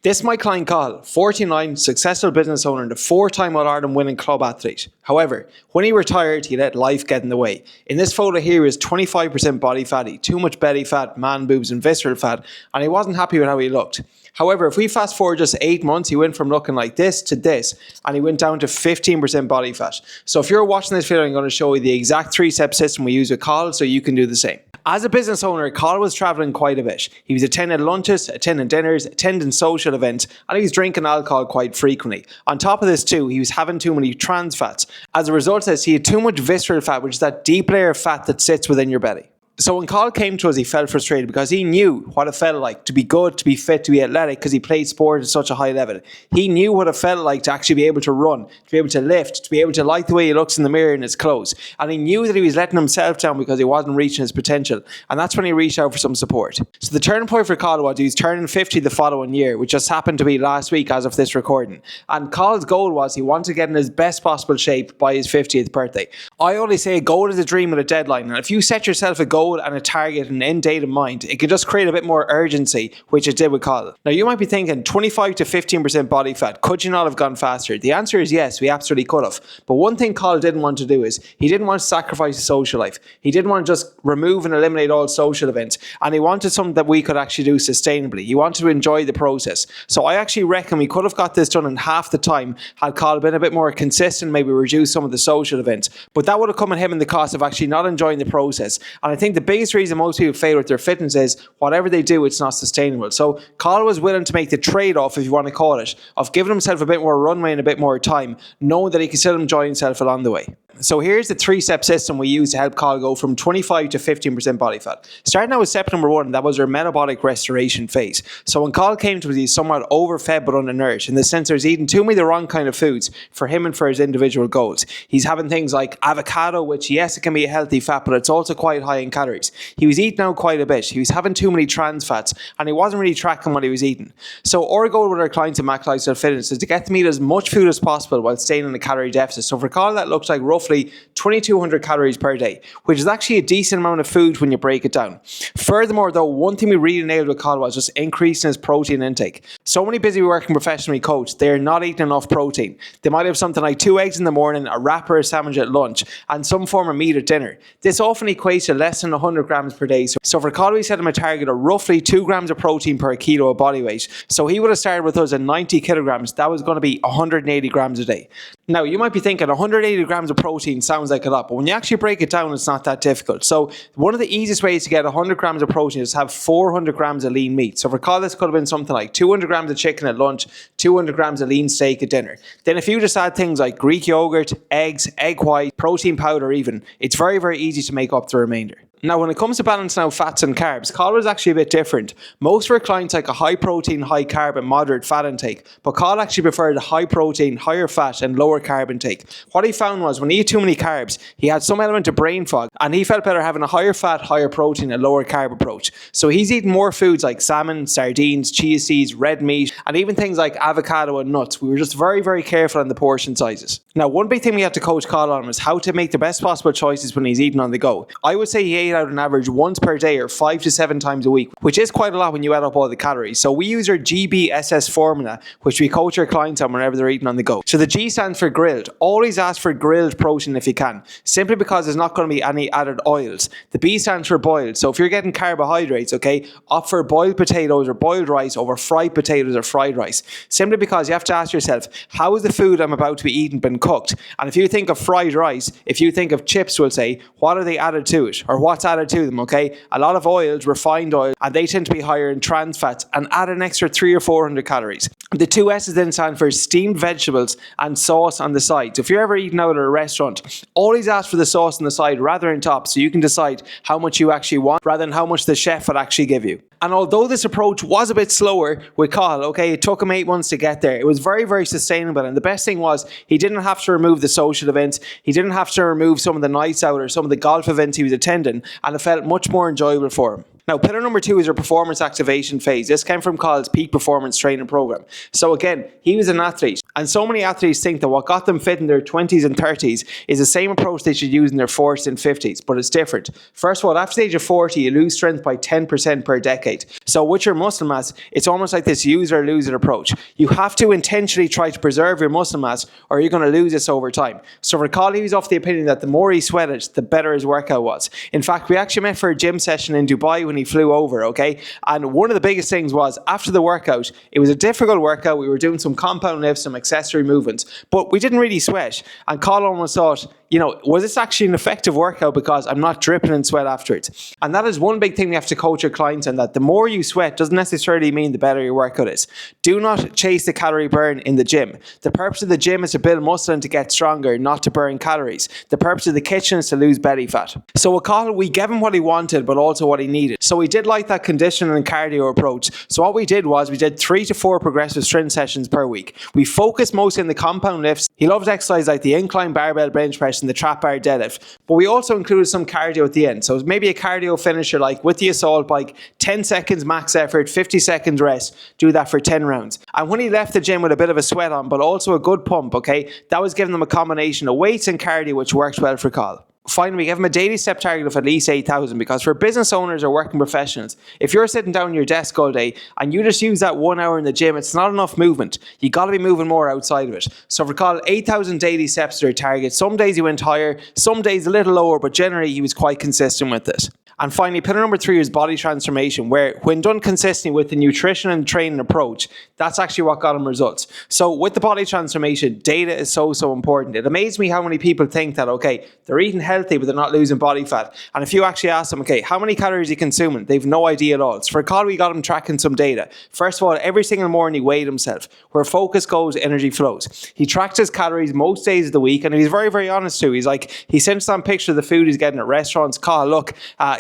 This is my client Cathal, 49, successful business owner and a 4-time All-Ireland winning club athlete. However, when he retired, he let life get in the way. In this photo here is 25% body fatty, too much belly fat, man boobs and visceral fat, and he wasn't happy with how he looked. However, if we fast forward just 8 months, he went from looking like this to this, and he went down to 15% body fat. So if you're watching this video, I'm going to show you the exact 3-step system we use with Cathal so you can do the same. As a business owner, Cathal was travelling quite a bit. He was attending lunches, attending dinners, attending social events, and he was drinking alcohol quite frequently. On top of this too, he was having too many trans fats. As a result of this, he had too much visceral fat, which is that deep layer of fat that sits within your belly. So when Cathal came to us, he felt frustrated because he knew what it felt like to be good, to be fit, to be athletic, because he played sport at such a high level. He knew what it felt like to actually be able to run, to be able to lift, to be able to like the way he looks in the mirror in his clothes. And he knew that he was letting himself down because he wasn't reaching his potential. And that's when he reached out for some support. So the turning point for Cathal was he was turning 50 the following year, which just happened to be last week as of this recording. And Cathal's goal was he wanted to get in his best possible shape by his 50th birthday. I always say a goal is a dream with a deadline. And if you set yourself a goal and a target and end date in mind, it can just create a bit more urgency, which it did with Cathal. Now you might be thinking 25 to 15% body fat, could you not have gone faster? The answer is yes, we absolutely could have. But one thing Cathal didn't want to do is he didn't want to sacrifice his social life. He didn't want to just remove and eliminate all social events, and he wanted something that we could actually do sustainably. He wanted to enjoy the process. So I actually reckon we could have got this done in half the time had Cathal been a bit more consistent, maybe reduce some of the social events. But that would have come at him in the cost of actually not enjoying the process. And I think the biggest reason most people fail with their fitness is whatever they do, it's not sustainable. So Cathal was willing to make the trade-off, if you want to call it, of giving himself a bit more runway and a bit more time, knowing that he can still enjoy himself along the way. So here's the 3-step system we use to help Cathal go from 25 to 15% body fat. Starting out with step number 1, that was our metabolic restoration phase. So when Cathal came to us, he's somewhat overfed but undernourished, in the sense that he's eating too many of the wrong kind of foods for him and for his individual goals. He's having things like avocado, which yes, it can be a healthy fat, but it's also quite high in calories. He was eating out quite a bit. He was having too many trans fats, and he wasn't really tracking what he was eating. So our goal with our clients at Mac Lifestyle Fitness is to get them to eat as much food as possible while staying in a calorie deficit. So for Cathal, that looks like roughly 2,200 calories per day, which is actually a decent amount of food when you break it down. Furthermore though, one thing we really nailed with Cathal was just increasing his protein intake. So many busy working professional coaches, they're not eating enough protein. They might have something like 2 eggs in the morning, a wrap or a sandwich at lunch, and some form of meat at dinner. This often equates to less than 100 grams per day. So for Cathal, we set him a target of roughly 2 grams of protein per kilo of body weight. So he would have started with us at 90 kilograms. That was going to be 180 grams a day. Now you might be thinking 180 grams of protein sounds like a lot, but when you actually break it down, it's not that difficult. So one of the easiest ways to get 100 grams of protein is to have 400 grams of lean meat. So for Cathal, this could have been something like 200 grams of chicken at lunch, 200 grams of lean steak at dinner. Then if you just add things like Greek yogurt, eggs, egg white, protein powder even, it's very, very easy to make up the remainder. Now, when it comes to balancing out fats and carbs, Cathal was actually a bit different. Most of our clients like a high protein, high carb and moderate fat intake, but Cathal actually preferred a high protein, higher fat and lower carb intake. What he found was when he ate too many carbs, he had some element of brain fog, and he felt better having a higher fat, higher protein and lower carb approach. So he's eating more foods like salmon, sardines, chia seeds, red meat, and even things like avocado and nuts. We were just very, very careful on the portion sizes. Now, one big thing we had to coach Cathal on was how to make the best possible choices when he's eating on the go. I would say he ate out an average once per day or 5 to 7 times a week, which is quite a lot when you add up all the calories. So we use our GBSS formula, which we coach our clients on whenever they're eating on the go. So the G stands for grilled. Always ask for grilled protein if you can, simply because there's not going to be any added oils. The B stands for boiled. So if you're getting carbohydrates, okay, opt for boiled potatoes or boiled rice over fried potatoes or fried rice, simply because you have to ask yourself, how is the food I'm about to be eating been cooked? And if you think of fried rice, if you think of chips, we'll say, what are they added to it, or what's added to them? Okay, a lot of oils, refined oil, and they tend to be higher in trans fats and add an extra 300 or 400 calories. The 2 S's then stand for steamed vegetables and sauce on the side. So if you're ever eating out at a restaurant, always ask for the sauce on the side rather than top, so you can decide how much you actually want rather than how much the chef would actually give you. And although this approach was a bit slower with Cathal, okay, it took him 8 months to get there. It was very, very sustainable. And the best thing was he didn't have to remove the social events. He didn't have to remove some of the nights out or some of the golf events he was attending. And it felt much more enjoyable for him. Now, pillar number 2 is your performance activation phase. This came from Cathal's peak performance training program. So again, he was an athlete, and so many athletes think that what got them fit in their 20s and 30s is the same approach they should use in their 40s and 50s, but it's different. First of all, after the age of 40, you lose strength by 10% per decade. So with your muscle mass, it's almost like this use or lose it approach. You have to intentionally try to preserve your muscle mass, or you're going to lose this over time. So for Cathal, he was of the opinion that the more he sweated, the better his workout was. In fact, we actually met for a gym session in Dubai when he flew over, okay? And one of the biggest things was, after the workout, it was a difficult workout. We were doing some compound lifts, some accessory movements, but we didn't really sweat. And Cathal almost thought, was this actually an effective workout because I'm not dripping in sweat afterwards? And that is one big thing we have to coach our clients on, that the more you sweat doesn't necessarily mean the better your workout is. Do not chase the calorie burn in the gym. The purpose of the gym is to build muscle and to get stronger, not to burn calories. The purpose of the kitchen is to lose belly fat. So with Cathal, we gave him what he wanted, but also what he needed. So we did like that conditioning and cardio approach. So what we did was we did 3 to 4 progressive strength sessions per week. We focused mostly on the compound lifts. He loves exercise like the incline barbell bench press and the trap bar deadlift. But we also included some cardio at the end. So maybe a cardio finisher like with the assault bike, 10 seconds max effort, 50 seconds rest. Do that for 10 rounds. And when he left the gym with a bit of a sweat on, but also a good pump, okay, that was giving him a combination of weights and cardio, which worked well for Cathal. Finally, we give them a daily step target of at least 8,000, because for business owners or working professionals, if you're sitting down at your desk all day and you just use that 1 hour in the gym, it's not enough movement. You got to be moving more outside of it. So for Cathal, 8,000 daily steps are a target. Some days he went higher, some days a little lower, but generally he was quite consistent with this. And finally, pillar number 3 is body transformation, where when done consistently with the nutrition and training approach, that's actually what got him results. So with the body transformation, data is so important. It amazes me how many people think that, okay, they're eating healthy, but they're not losing body fat. And if you actually ask them, okay, how many calories are you consuming? They've no idea at all. So for Cathal, we got him tracking some data. First of all, every single morning he weighed himself. Where focus goes, energy flows. He tracked his calories most days of the week, and he's very, very honest too. He's like, he sends on pictures of the food he's getting at restaurants. Cathal, look,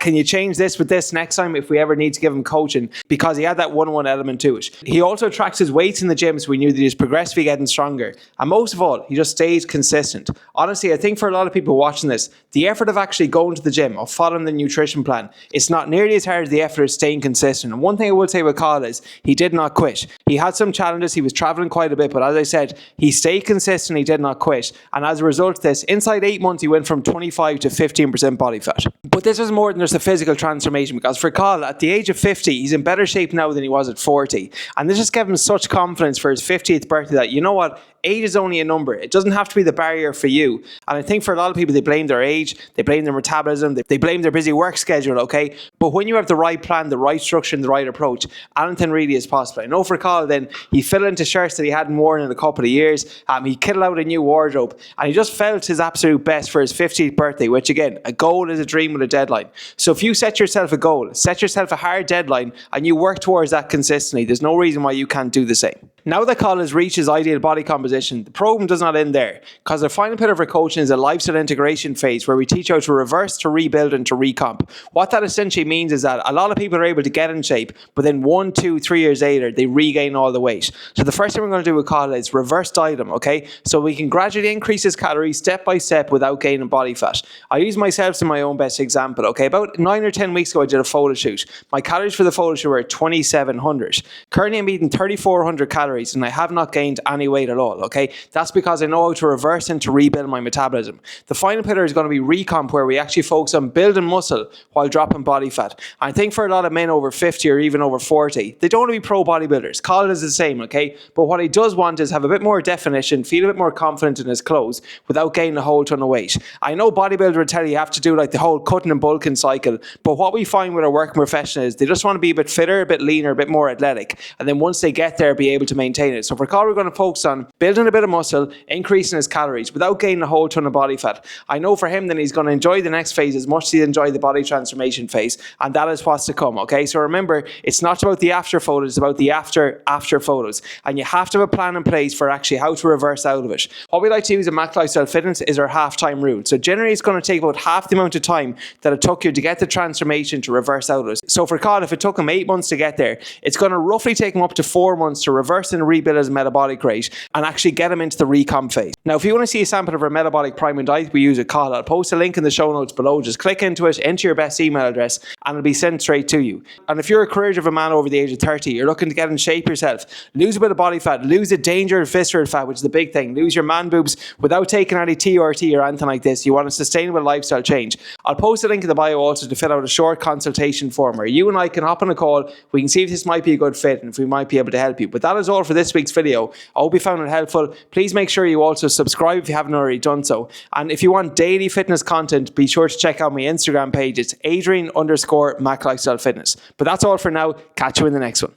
can you change this with this next time if we ever need to give him coaching? Because he had that one-on-one element to it. He also tracks his weights in the gym, so we knew that he was progressively getting stronger. And most of all, he just stayed consistent. Honestly, I think for a lot of people watching this, the effort of actually going to the gym or following the nutrition plan, it's not nearly as hard as the effort of staying consistent. And one thing I would say with Cathal is he did not quit. He had some challenges. He was traveling quite a bit, but as I said, he stayed consistent. He did not quit. And as a result of this, inside 8 months, he went from 25 to 15% body fat. But this was more than just a physical transformation, because for Cathal, at the age of 50, he's in better shape now than he was at 40. And this just gave him such confidence for his 50th birthday that, you know what, age is only a number. It doesn't have to be the barrier for you. And I think for a lot of people, they blame their age, they blame their metabolism, they blame their busy work schedule, okay? But when you have the right plan, the right structure, and the right approach, anything really is possible. I know for Cathal, then, he fell into shirts that he hadn't worn in a couple of years. He kitted out a new wardrobe, and he just felt his absolute best for his 50th birthday, which again, a goal is a dream with a deadline. So if you set yourself a goal, set yourself a hard deadline, and you work towards that consistently, there's no reason why you can't do the same. Now that Cathal has reached his ideal body composition, the program does not end there, because the final pillar of our coaching is a lifestyle integration phase, where we teach you how to reverse, to rebuild, and to recomp. What that essentially means is that a lot of people are able to get in shape, but then 1, 2, 3 years later, they regain all the weight. So the first thing we're going to do with Cathal is reverse diet him, okay? So we can gradually increase his calories step by step without gaining body fat. I use myself as my own best example, okay? About 9 or 10 weeks ago, I did a photo shoot. My calories for the photo shoot were 2,700. Currently, I'm eating 3,400 calories, and I have not gained any weight at all, okay? That's because I know how to reverse and to rebuild my metabolism. The final pillar is going to be recomp, where we actually focus on building muscle while dropping body fat. And I think for a lot of men over 50 or even over 40, they don't want to be pro bodybuilders. Cathal is the same, okay? But what he does want is have a bit more definition, feel a bit more confident in his clothes without gaining a whole ton of weight. I know bodybuilders would tell you have to do like the whole cutting and bulking cycle, but what we find with our working professionals is they just want to be a bit fitter, a bit leaner, a bit more athletic, and then once they get there, be able to maintain it. So for Cathal, we're going to focus on building a bit of muscle, increasing his calories without gaining a whole ton of body fat. I know for him then he's going to enjoy the next phase as much as he enjoyed the body transformation phase, and that is what's to come, okay? So remember, it's not about the after photos, it's about the after photos, and you have to have a plan in place for actually how to reverse out of it. What we like to use in Mac Lifestyle Fitness is our half-time rule. So generally it's going to take about half the amount of time that it took you to get the transformation to reverse out of it. So for Cathal, if it took him 8 months to get there, it's going to roughly take him up to 4 months to reverse person rebuild his metabolic rate and actually get him into the recomp phase. Now, if you want to see a sample of our metabolic priming diet we use at Cathal, I'll post a link in the show notes below. Just click into it, enter your best email address, and it'll be sent straight to you. And if you're a career-driven man over the age of 30, you're looking to get in shape yourself, lose a bit of body fat, lose the dangerous visceral fat, which is the big thing, lose your man boobs without taking any TRT or anything like this, you want a sustainable lifestyle change, I'll post a link in the bio also to fill out a short consultation form where you and I can hop on a call, we can see if this might be a good fit and if we might be able to help you. But that is all for this week's video. I hope you found it helpful. Please make sure you also subscribe if you haven't already done so. And if you want daily fitness content, be sure to check out my Instagram page. It's Adrian_Mac Lifestyle Fitness. But that's all for now. Catch you in the next one.